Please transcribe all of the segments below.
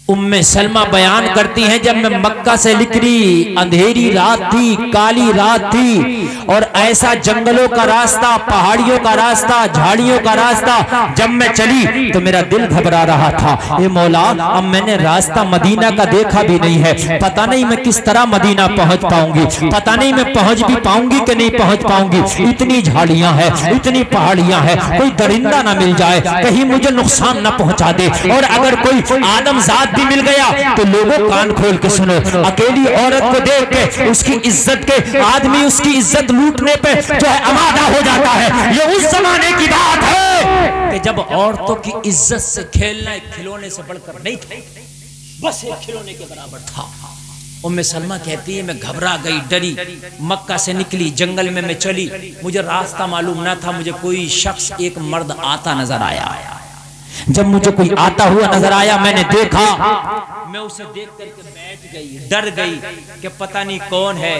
उम्मे सलमा बयान करती हैं, जब मैं मक्का से निकली, अंधेरी रात थी, काली रात थी, और ऐसा जंगलों का रास्ता, पहाड़ियों का रास्ता, झाड़ियों का रास्ता जब मैं चली तो मेरा दिल घबरा रहा था। ये मौला, अब मैंने रास्ता मदीना का देखा भी नहीं है, पता नहीं मैं किस तरह मदीना पहुंच पाऊंगी, पता नहीं मैं पहुंच भी पाऊंगी कि नहीं पहुंच पाऊंगी। इतनी झाड़ियां हैं, इतनी पहाड़ियां हैं, कोई दरिंदा ना मिल जाए, कहीं मुझे नुकसान ना पहुंचा दे, और अगर कोई आदमजात भी मिल गया तो लोगों कान खोल के सुनो, अकेली औरत को देख के उसकी इज्जत के आदमी उसकी इज्जत लूटने पे जो है आमादा हो जाता है। ये उस जमाने की बात है कि जब औरतों की इज्जत से खेलना एक खिलौने से बढ़कर नहीं था, बस एक खिलौने के बराबर था। उम्मे सलमा कहती है, मैं घबरा गई, डरी, मक्का से निकली, जंगल में मैं चली, मुझे रास्ता मालूम ना था, मुझे कोई शख्स, एक मर्द आता नजर आया। जब मुझे कोई आता हुआ नजर आया, मैंने देखा, मैं उसे देख करके बैठ गई, डर गई कि पता नहीं कौन है,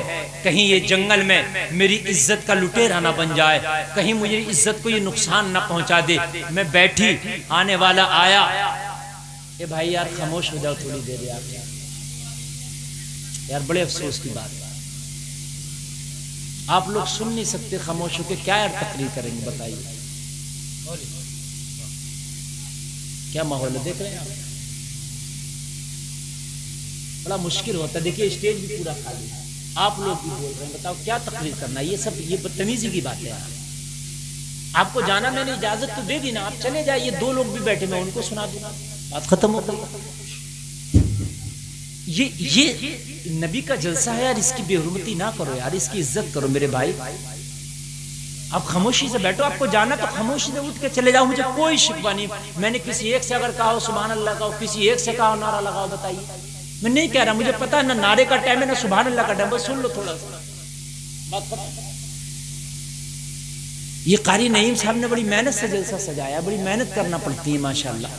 कहीं ये जंगल में मेरी इज्जत का लुटेरा ना बन जाए, कहीं मुझे इज्जत को ये नुकसान ना पहुंचा दे। मैं बैठी, आने वाला आया, ए भाई यार खामोश हो जाओ थोड़ी देर यार, बड़े अफसोस की बात है, आप लोग सुन नहीं सकते खामोश होकर, क्या यार तकरीर करेंगे बताइए, क्या माहौल है देख रहे हैं आप, बड़ा मुश्किल होता है। देखिए स्टेज भी पूरा खाली है, आप लोग भी बोल रहे हैं, बताओ क्या तकरीर करना, ये सब ये बदतमीजी की बात है। आपको जाना, मैंने इजाजत तो दे दी ना, आप चले जाइए, दो लोग भी बैठे, मैं उनको सुना दूंगा, बात खत्म हो गई। ये नबी का जलसा है यार, इसकी बेहुरमती ना करो यार, इसकी इज्जत करो मेरे भाई। आप खामोशी से बैठो, आपको जाना तो खामोशी से उठ के चले जाओ, मुझे कोई शिकवा नहीं। मैंने किसी एक से अगर कहा सुभान अल्लाह कहो, किसी एक से कहा नारा लगाओ, बताइए, मैं नहीं कह रहा, मुझे पता है ना नारे का टाइम है ना सुभान अल्लाह का टाइम, बस सुन लो थोड़ा सा बात। ये कारी नईम साहब ने बड़ी मेहनत से जलसा सजाया, बड़ी मेहनत करना पड़ती है माशाल्लाह,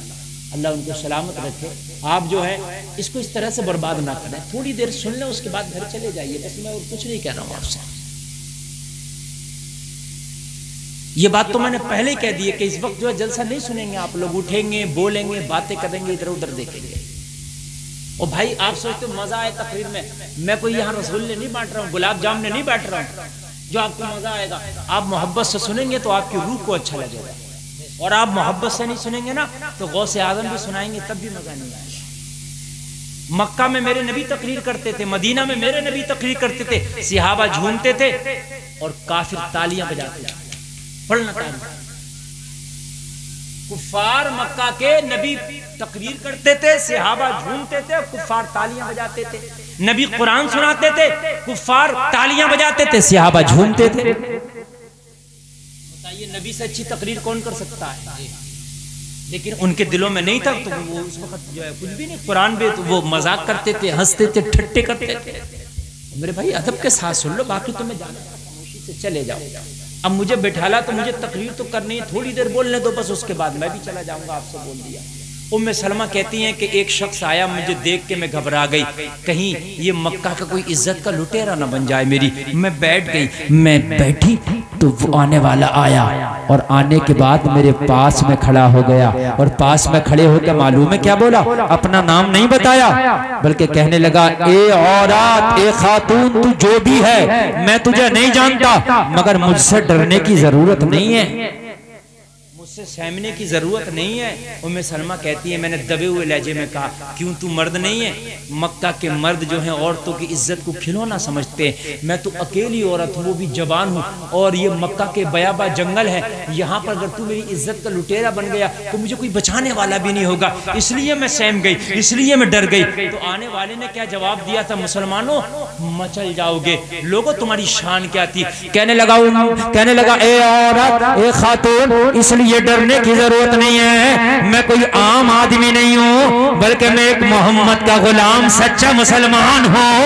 अल्लाह उनको सलामत रखे। आप जो है इसको इस तरह से बर्बाद ना करें, थोड़ी देर सुन लें, उसके बाद घर चले जाइए, बस मैं और कुछ नहीं कह रहा हूँ आपसे। ये बात तो मैंने पहले कह दी है कि इस वक्त जो है जलसा नहीं सुनेंगे आप लोग, उठेंगे, बोलेंगे, बातें करेंगे, इधर उधर देखेंगे। और भाई आप सोचते हो मजा आए तकरीर में, मैं कोई यहाँ रसगुल्ले नहीं बांट रहा हूँ, गुलाब जामुन नहीं बांट रहा हूँ जो आपको मजा आएगा। आप मोहब्बत से सुनेंगे तो आपकी रूह को अच्छा लगेगा, और आप मोहब्बत से नहीं सुनेंगे ना तो गौसे आजम भी सुनाएंगे तब भी मजा नहीं आएगा। मक्का में मेरे नबी तकरीर करते थे, मदीना में मेरे नबी तकरीर करते थे, सहाबा झूमते थे और काफिर तालियां बजाते थे। पढ़ना तालियां, कुफार मक्का के नबी तकरीर करते थे, सहाबा झूमते थे, कुफार तालियां बजाते थे। नबी कुरान सुनाते थे, कुफार तालियां बजाते थे, सहाबा झूमते थे। बताइए नबी से अच्छी तकरीर कौन कर सकता है? लेकिन उनके दिलों में नहीं था, तो वो उस वक्त जो है कुछ भी नहीं, कुरान भी तो वो मजाक करते थे, हंसते थे, ठट्टे करते थे। मेरे भाई अदब के साथ सुन लो, बाकी तो मैं जाना खामोशी से चले जाओ। अब मुझे बैठाला तो मुझे तकरीर तो करनी है, थोड़ी देर बोलने दो बस, उसके बाद मैं भी चला जाऊंगा, आपसे बोल दिया। उम्मे सलमा कहती हैं कि एक शख्स आया, मुझे देख के मैं घबरा गई, कहीं ये मक्का का कोई इज्जत का लुटेरा ना बन जाए मेरी। मैं बैठ गई, मैं बैठी तो वो आने वाला आया, और आने के बाद मेरे पास में खड़ा हो गया, और पास में खड़े होकर मालूम है क्या बोला? अपना नाम नहीं बताया, बल्कि कहने लगा, ए औरत, ए खातून, तू जो भी है मैं तुझे नहीं जानता, मगर मुझसे डरने की जरूरत नहीं है, मुझसे सहमने की जरूरत नहीं है। उम्मे सलमा कहती है, मैंने दबे हुए लहजे में कहा, क्यों तू मर्द नहीं है? मक्का के मर्द जो हैं औरतों की इज्जत को खिलौना समझते हैं, मैं तो अकेली औरत हूँ, वो भी जवान हूँ, और ये मक्का के बयाबा जंगल है, यहाँ पर अगर तू मेरी इज्जत का लुटेरा बन गया तो मुझे कोई बचाने वाला भी नहीं होगा, इसलिए मैं सहम गई, इसलिए मैं डर गई। तो आने वाले ने क्या जवाब दिया था? मुसलमानों मचल जाओगे, लोगों तुम्हारी शान क्या थी? कहने लगा ए औरत, ए खातून, इसलिए डरने की जरूरत नहीं है, मैं कोई आम आदमी नहीं हूं, बल्कि मैं एक मोहम्मद का गुलाम, सच्चा मुसलमान हूं।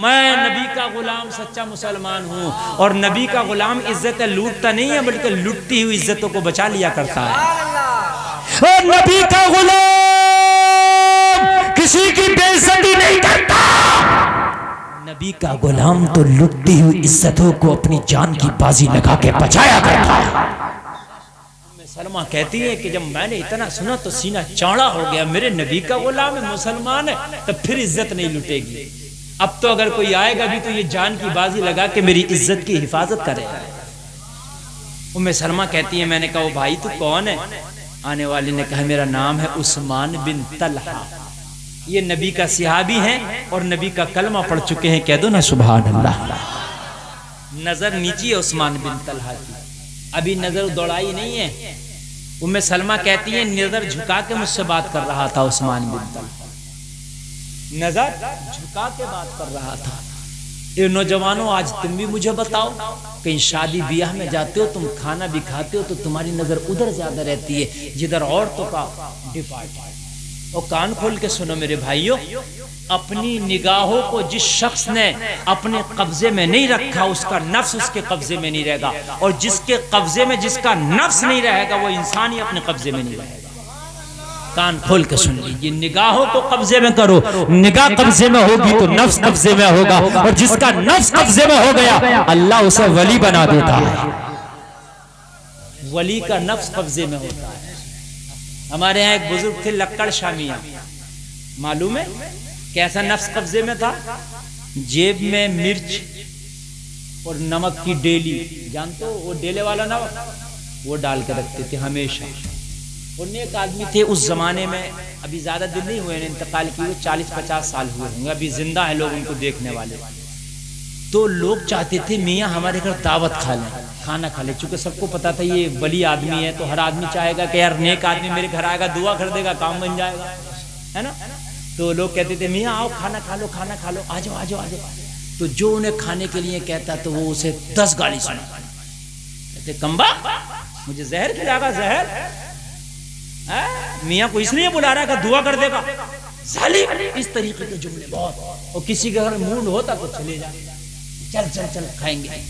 मैं नबी का गुलाम, सच्चा मुसलमान हूं, और नबी का गुलाम इज्जत लूटता नहीं है, बल्कि लुटती हुई इज्जतों को बचा लिया करता है। और नबी का गुलाम किसी की बेइज्जती नहीं करता, नबी का गुलाम तो लुटती हुई इज्जतों को अपनी जान की बाजी लगा के बचाया करता है। सलमा कहती है कि जब मैंने इतना सुना तो सीना चौड़ा हो गया, मेरे नबी का गुलाम है, मुसलमान है, तब फिर इज्जत नहीं लुटेगी। अब तो अगर कोई आएगा भी तो ये जान की बाजी लगा के मेरी इज्जत की हिफाजत करेगा। उम्मे सलमा कहती है, मैंने कहा, भाई तू कौन है? आने वाले ने कहा, मेरा नाम है उस्मान बिन तलहा। ये नबी का सिहाबी हैं और नबी का कलमा पढ़ चुके हैं। कह दो ना सुभान अल्लाह। नजर नीची है उस्मान बिन तलहा की, अभी नजर दौड़ाई नहीं है। उम्मे सलमा कहती है, नजर झुका के मुझसे बात कर रहा था उस्मान बिन तलहा, नजर झुका के बात कर रहा था। ये नौजवानों, आज तुम भी मुझे बताओ, कहीं शादी ब्याह में जाते हो, तुम खाना भी खाते हो तो तुम्हारी नजर उधर ज्यादा रहती है जिधर औरतों का डिपार्ट। और कान खोल के सुनो मेरे भाइयों, अपनी निगाहों को जिस शख्स ने अपने कब्जे में नहीं रखा, उसका नफ्स उसके कब्जे में नहीं रहेगा, और जिसके कब्जे में जिसका नफ्स नहीं रहेगा वो इंसान ही अपने कब्जे में नहीं रहेगा। कान खोल के सुन लीजिए, निगाहों को कब्जे में करो, निगाह कब्जे में होगी तो नफ्स कब्जे में होगा, और जिसका नफ्स कब्जे में हो गया अल्लाह उसे वली बना देता है। वली का नफ्स कब्जे में होता है। हमारे यहाँ एक बुजुर्ग थे लक्कड़ शामिया, मालूम है कैसा नफ्स कब्जे में था? जेब में मिर्च और नमक की डेली, जानते हो वो डेले वाला नमक, वो डाल के रखते थे हमेशा। और एक आदमी थे उस जमाने में, अभी ज्यादा दिन नहीं हुए इंतकाल किए हुए, 40-50 साल हुए होंगे, अभी जिंदा है लोग उनको देखने वाले। तो लोग चाहते थे मियाँ हमारे घर दावत खा लें, खाना खा ले। चूंकि सबको पता था ये बली आदमी है, तो हर आदमी चाहेगा कि यार नेक आदमी मेरे घर आएगा, दुआ कर देगा, काम बन जाएगा, है ना। तो लोग कहते थे मियाँ आओ खाना खा लो, खाना खा लो, आ जाओ आ जाओ आ जाओ। तो जो उन्हें खाने के लिए कहता तो वो उसे 10 गाली सुना। कहते कम्बा मुझे जहर खिलाएगा, जहर मियाँ को इसलिए बुला रहा है कि दुआ कर देगा, जालिम। इस तरीके के जुमले बहुत। और किसी के घर मूड होता तो चले जाए, चल चल चल खाएंगे।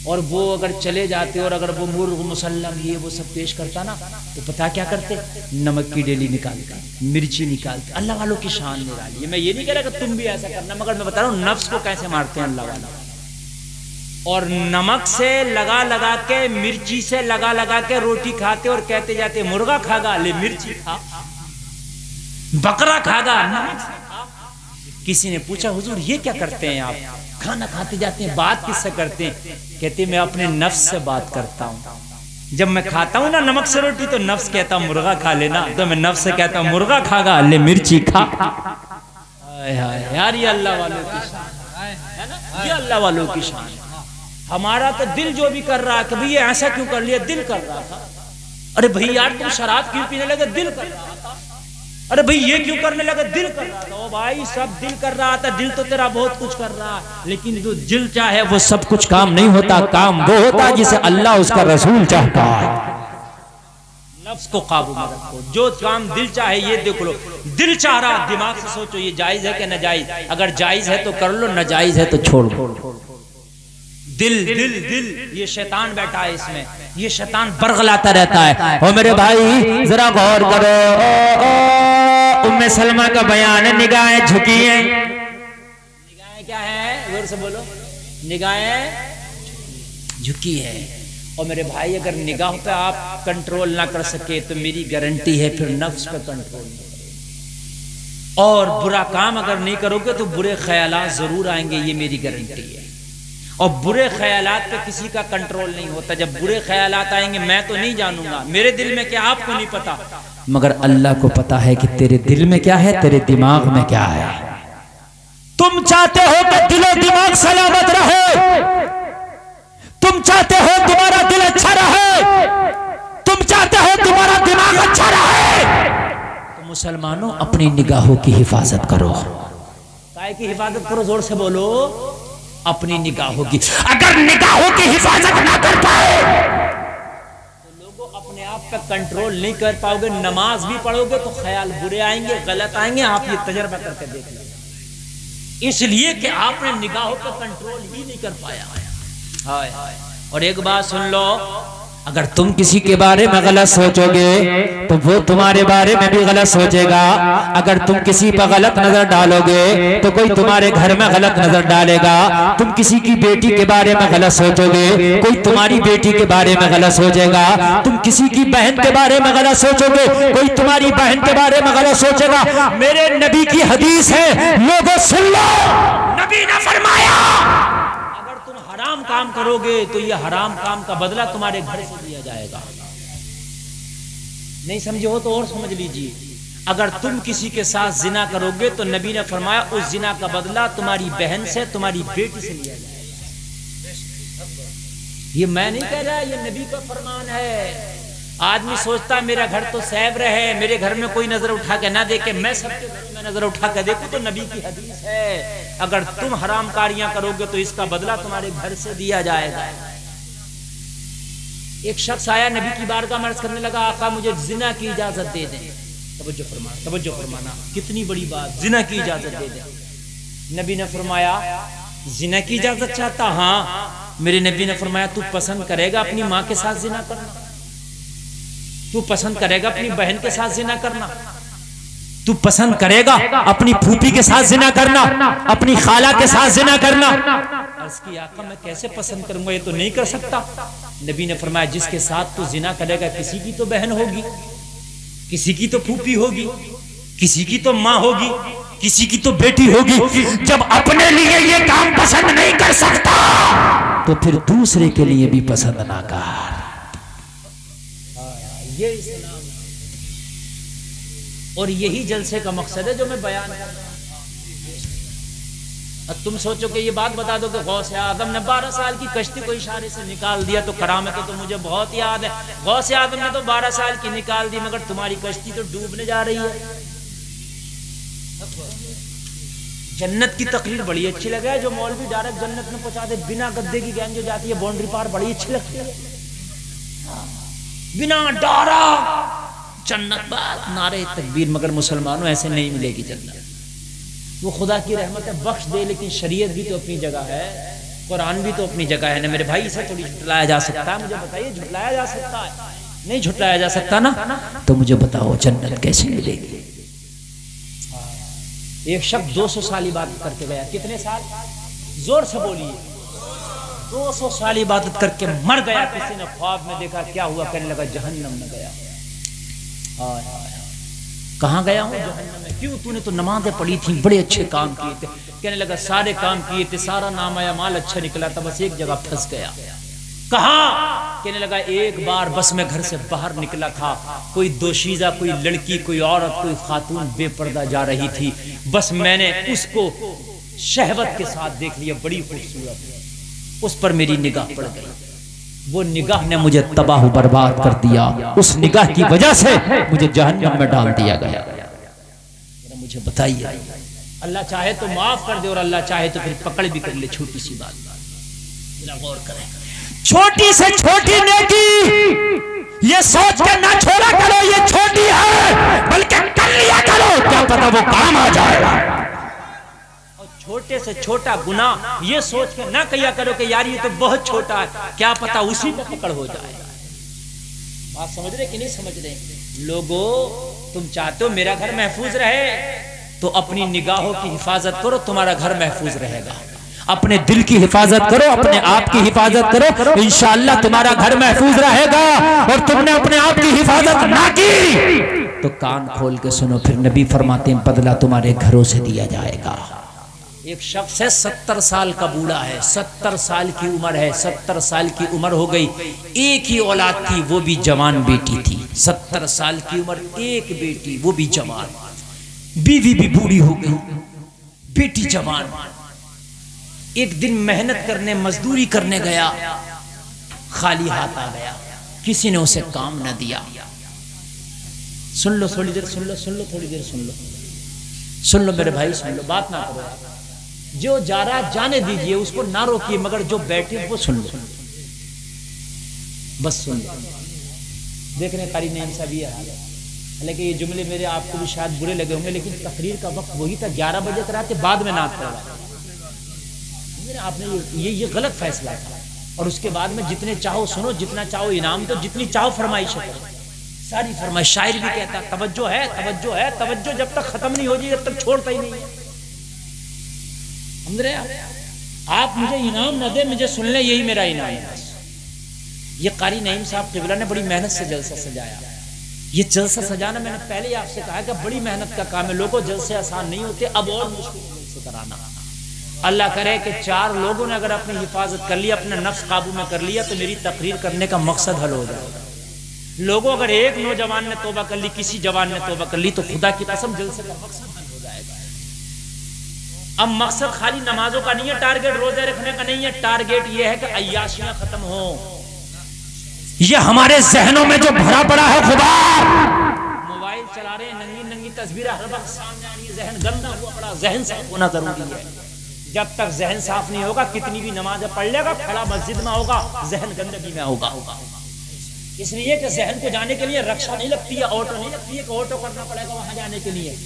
और वो अगर चले जाते और अगर वो मुर्ग मुसल्लम ये वो सब पेश करता ना, तो पता क्या करते? नमक की डेली निकालते, मिर्ची निकालते। अल्लाह वालों की शान निराली है। मैं ये नहीं कह रहा कि तुम भी ऐसा करना, मगर मैं बता रहा हूँ नफ्स को कैसे मारते हैं अल्लाह वाला। और नमक से लगा लगा के, मिर्ची से लगा लगा के रोटी खाते और कहते जाते मुर्गा खागा, ले मिर्ची खा, बकरा खागा, नमक से खा। किसी ने पूछा हुजूर ये क्या करते हैं आप? खाना खाते जाते हैं, बात किससे करते हैं? कहते मैं अपने नफ्स से बात करता हूँ। जब मैं खाता हूँ ना नमक से रोटी तो नफ्स कहता हूँ मुर्गा खा लेना, तो मैं नफ्स से कहता हूँ मुर्गा खागा, ले मिर्ची खा। यार ये अल्लाह वालों की शान है ना, ये अल्लाह वालों की शान। हमारा तो दिल जो भी कर रहा है कि भैया ऐसा क्यों कर लिया, दिल कर रहा था। अरे भाई यार तुम शराब क्यों पीने लगे, दिल कर रहा था। अरे भाई ये क्यों करने लगे, दिल कर रहा था। ओ भाई सब दिल कर रहा था, दिल तो तेरा बहुत कुछ कर रहा है, लेकिन जो दिल चाहे वो सब कुछ काम नहीं होता। काम वो होता है जिसे अल्लाह उसका रसूल चाहता है। नफ्स को काबू में रखो, जो काम दिल चाहे ये देख लो। दिल चाह रहा, दिमाग से सोचो ये जायज है कि नाजायज। अगर जायज है तो कर लो, नाजायज है तो छोड़ दो। दिल दिल दिल ये शैतान बैठा है इसमें, ये शैतान बरगलाता रहता है। और मेरे भाई जरा गौर करो, उम्मे सलमा का बयान है, निगाहें झुकी हैं। निगाहें क्या है, जोर से बोलो, निगाहें झुकी है। और मेरे भाई अगर निगाह पे आप कंट्रोल ना कर सके तो मेरी गारंटी है फिर नफ्स पे कंट्रोल नहीं करोगे। और बुरा काम अगर नहीं करोगे तो बुरे ख्यालात जरूर आएंगे, ये मेरी गारंटी है। और बुरे ख्यालात पे किसी का कंट्रोल नहीं होता। जब बुरे ख्यालात आएंगे मैं तो नहीं जानूंगा, मेरे दिल में क्या आपको नहीं पता, मगर अल्लाह को पता है कि तेरे दिल में क्या है, तेरे दिमाग में क्या है। तुम चाहते हो कि दिलो दिमाग सलामत रहे, तुम चाहते हो तुम्हारा दिल अच्छा रहे, तुम चाहते हो तुम्हारा दिमाग अच्छा रहे, तो मुसलमानों अपनी निगाहों की हिफाजत करो। काय की हिफाजत करो, जोर से बोलो, अपनी निगाहों की। अगर निगाहों की हिफाजत ना कर पाए तो लोगों अपने आप पे कंट्रोल नहीं कर पाओगे। नमाज भी पढ़ोगे तो ख्याल बुरे आएंगे, गलत आएंगे। आप ये तजर्बा करके देख लो, इसलिए कि आपने निगाहों पे कंट्रोल ही नहीं कर पाया। हाय। और एक बात सुन लो, अगर तुम किसी के बारे में गलत सोचोगे तो वो तुम्हारे बारे में भी गलत सोचेगा। अगर तुम किसी पर गलत नजर डालोगे तो कोई तुम्हारे घर में गलत नजर डालेगा। तुम किसी की बेटी के बारे में गलत सोचोगे, कोई तुम्हारी बेटी के बारे में गलत सोचेगा। तुम किसी की बहन के बारे में गलत सोचोगे, कोई तुम्हारी बहन के बारे में गलत सोचेगा। मेरे नबी की हदीस है, लोगों सुन लो, नबी ने फरमाया हराम काम करोगे तो ये हराम काम का बदला तुम्हारे घर से दिया जाएगा। नहीं समझे हो तो और समझ लीजिए। अगर तुम किसी के साथ जिना करोगे तो नबी ने फरमाया उस जिना का बदला तुम्हारी बहन से, तुम्हारी बेटी से लिया जाएगा। ये मैं नहीं कह रहा, ये नबी का फरमान है। आदमी सोचता मेरा घर तो सैब रहे, मेरे घर में कोई नजर उठा के ना देखे, मैं सबके घर में नजर उठा के देखूं, तो नबी की हदीस है अगर तुम हराम कारियां करोगे तो इसका बदला तुम्हारे घर से दिया जाएगा। एक शख्स आया नबी की बारगाह में अर्ज करने लगा, आका मुझे जिना की इजाजत दे दें। तवज्जो फरमाना, कितनी बड़ी बात, जिना की इजाजत दे दें। नबी ने फरमाया जिना की इजाजत चाहता? हाँ। मेरे नबी ने फरमाया तू पसंद करेगा अपनी माँ के साथ जिना करना? तू पसंद करेगा अपनी बहन के साथ जिना करना? तू पसंद करेगा अपनी फूफी के साथ जिना करना, अपनी खाला के साथ जिना करना? अर्ज़ की आका मैं कैसे पसंद करूंगा, ये तो नहीं कर सकता। नबी ने फरमाया जिसके साथ तू जिना करेगा किसी की तो बहन होगी, किसी की तो फूफी होगी, किसी की तो माँ होगी, किसी की तो बेटी होगी। जब अपने लिए ये काम पसंद नहीं कर सकता तो फिर दूसरे के लिए भी पसंद ना कर। ये इस्लाम और यही जलसे का मकसद है जो मैं बयान कर रहा हूं। अब तुम सोचो कि ये बात बता दो कि गौसे आदम ने 12 साल की कश्ती को इशारे से निकाल दिया तो करामत तो मुझे बहुत याद है। गौसे आदम ने तो 12 साल की निकाल दी, मगर तुम्हारी कश्ती तो डूबने जा रही है। जन्नत की तकरीर बड़ी अच्छी लगे, जो मौलवी डायरेक्ट जन्नत में पहुंचा दे बिना गद्दे की गैंग जो जाती है बाउंड्री पार, बड़ी अच्छी लगती है। बिना डारा जन्नत बात नारे तकबीर, मगर मुसलमानों ऐसे नहीं मिलेगी जन्नत। वो खुदा की रहमत है, बख्श दे, लेकिन शरीयत भी तो अपनी जगह है, कुरान भी तो अपनी जगह है ना मेरे भाई। इसे थोड़ी झुटलाया जा सकता है? मुझे बताइए, झुटलाया जा सकता है? नहीं झुटलाया जा सकता ना। तो मुझे बताओ जन्नत कैसे मिलेगी? एक शख्स 200 साल इबादत करके गया। कितने साल? जोर से बोलिए। 200 साल इबादत करके मर गया। किसी ने ख्वाब में देखा, क्या हुआ? कहने लगा जहन्नम में गया। कहाँ गया हूँ? जहन्नम में। क्यों? तूने तो नमाजें पढ़ी थी, बड़े अच्छे काम किए थे। कहने लगा सारे काम किए थे, सारा नाम आया, माल अच्छा निकला था, बस एक जगह फंस गया। कहाँ? कहने लगा एक बार बस मैं घर से बाहर निकला था, कोई दोशीजा, कोई लड़की, कोई औरत, कोई खातून बेपर्दा जा रही थी, बस मैंने उसको शहवत के साथ देख लिया, बड़ी खूबसूरत, उस पर मेरी निगाह पड़ गई। वो निगाह ने मुझे तबाह बर्बाद कर दिया, उस निगाह की वजह से मुझे जहन्नम में डाल दिया गया। मुझे बताइए, अल्लाह चाहे तो माफ कर दे और अल्लाह चाहे तो फिर पकड़ भी कर ले। छोटी सी बात, जरा गौर करें। छोटी से छोटी नेकी ये सोच कर ना छोड़ा करो ये छोटी है, बल्कि कर लिया करो, क्या पता वो काम आ जाएगा। और छोटे से छोटा गुनाह ये सोच कर ना किया करो कि यार ये तो बहुत छोटा है, क्या पता उसी पे पकड़ हो जाए। बात समझ रहे कि नहीं समझ रहे? लोगों, तुम चाहते हो मेरा घर महफूज रहे तो अपनी निगाहों की हिफाजत करो, तुम्हारा घर महफूज रहेगा। अपने दिल की हिफाजत करो, अपने आप की हिफाजत करो, इंशाअल्लाह तुम्हारा घर महफूज रहेगा। और तुमने अपने आप की हिफाजत ना की तो कान खोल के सुनो, फिर नबी फरमाते हैं बदला तुम्हारे घरों से दिया जाएगा। एक शख्स है 70 साल का बूढ़ा है, 70 साल की उम्र है, 70 साल की उम्र हो गई, एक ही औलाद थी, वो भी जवान बेटी थी। 70 साल की उम्र, एक बेटी, वो भी जवान, बीवी भी बूढ़ी हो गई, बेटी जवान। एक दिन मेहनत करने, मजदूरी करने गया, खाली हाथ आ गया, किसी ने उसे काम न दिया। सुन लो थोड़ी देर, सुन लो, सुन लो थोड़ी देर, सुन लो, सुन लो मेरे भाई, सुन लो, बात ना करो। जो जा रहा जाने दीजिए, उसको ना रोकिए, मगर जो बैठे वो सुन लो, बस सुन लो। देखने कारी नेम सा भी हाल है। हालांकि ये जुमले मेरे आपको भी शायद बुरे लगे होंगे, लेकिन तकरीर का वक्त वही था, 11 बजे कराते, बाद में नात करवा। आपने ये गलत फैसला था। और उसके बाद में जितने चाहो सुनो, जितना चाहो इनाम दो, जितनी चाहो फरमाइश करो, सारी फरमाइश। शायर भी कहता है तवज्जो है, तवज्जो है, तवज्जो जब तक खत्म नहीं हो जाए जब तक छोड़ता ही नहीं है। समझ रहे आप मुझे इनाम न दे, मुझे सुन ले, यही मेरा इनाम है। ये कारी नईम साहब क़िबला ने बड़ी मेहनत से जलसा सजाया। ये जलसा सजाना मैंने पहले ही आपसे कहा कि बड़ी मेहनत का काम है। लोगों जलसे आसान नहीं होते, अब और मुश्किल जलसे कराना। अल्लाह करे कि 4 लोगों ने अगर अपनी हिफाजत कर लिया, अपना नफ्स काबू में कर लिया, तो मेरी तकरीर करने का मकसद हल हो जाएगा। लोगों अगर एक नौजवान ने तौबा कर ली, किसी जवान ने तौबा कर ली, तो खुदा की कसम जलसे का मकसद हल हो जाएगा। अब मकसद खाली नमाजों का नहीं है, टारगेट रोजे रखने का नहीं है, टारगेट ये है कि अय्याशियां खत्म हो। ये हमारे जहनों में जो भरा पड़ा है, खुदा मोबाइल चला रहे हैं, नंगी नंगी तस्वीरें हर वक्त सामने आ रही है, जहन गंदा हुआ पड़ा। जहन साफ होना जरूरी है। जब तक जहन साफ नहीं होगा, कितनी भी नमाज पढ़ लेगा, खड़ा मस्जिद में होगा, जहन गंदगी में होगा। इसलिए कि जहन को जाने के लिए रक्षा नहीं लगती है, ऑटो नहीं लगती है कि ऑटो करना पड़ेगा वहां जाने के लिए।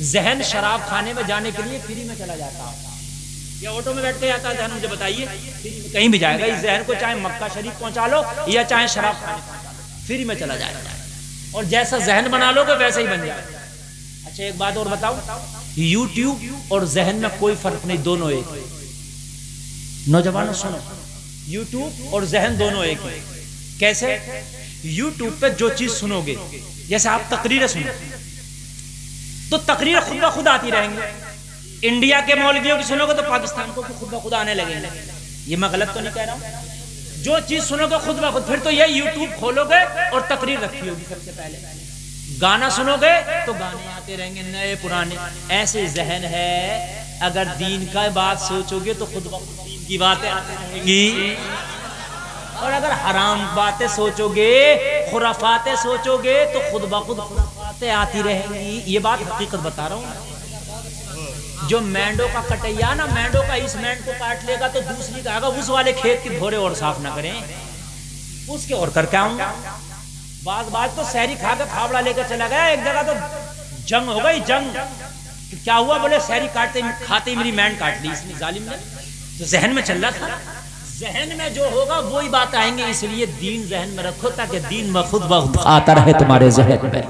जहन शराब खाने में जाने के लिए फ्री में चला जाता है, या ऑटो में बैठ के जाता है जहन, मुझे बताइए, कहीं भी जाएगा। इस जहन को चाहे मक्का शरीफ पहुंचा लो या चाहे शराब खाने पहुंचा लो, फ्री में चला जाएगा। और जैसा जहन बना लोगे वैसे ही बन जाएगा। अच्छा एक बात और बताओ, यूट्यूब और जहन में कोई फर्क नहीं, दोनों एक। नौजवानों सुनो, यूट्यूब और जहन दोनों एक है। कैसे? यूट्यूब पे जो चीज सुनोगे, जैसे आप तकरीरें सुनो तो तकरीर खुद ब खुद आती रहेंगी। इंडिया के मौलवियों की सुनोगे तो पाकिस्तान को खुद ब खुद आने लगेंगे। ये मैं गलत तो नहीं कह रहा हूं? जो चीज सुनोगे खुद ब खुद, फिर तो ये यूट्यूब खोलोगे और तकरीर रखी होगी सबसे पहले। गाना सुनोगे तो गाने आते रहेंगे नए पुराने। ऐसे जहन है, अगर दीन का बात सोचोगे तो खुद ब खुद दीन की बातें आती रहेंगी, और अगर हराम बातें सोचोगे, खुराफातें सोचोगे तो खुद ब खुद खुराफातें आती रहेंगी। ये बात हकीकत बता रहा हूँ। जो मैंडो का कटैया ना, मैंडो का इस मैंड को काट लेगा तो दूसरी का आगा, उस वाले खेत की भोरे और साफ ना करें, उसके और करके आऊंगा। बाज तो सहरी खा के फावड़ा लेकर चला गया, एक जगह तो जंग हो गई। जंग क्या हुआ? बोले सहरी काटते खाते ही मेरी मैंड काट ली इसने, जालिम ने। तो जहन में चल रहा था, जहन में जो होगा वही बात आएंगे। इसलिए दीन जहन में रखो ताकि दीन में खुद ब खुद आता रहे तुम्हारे जहन में।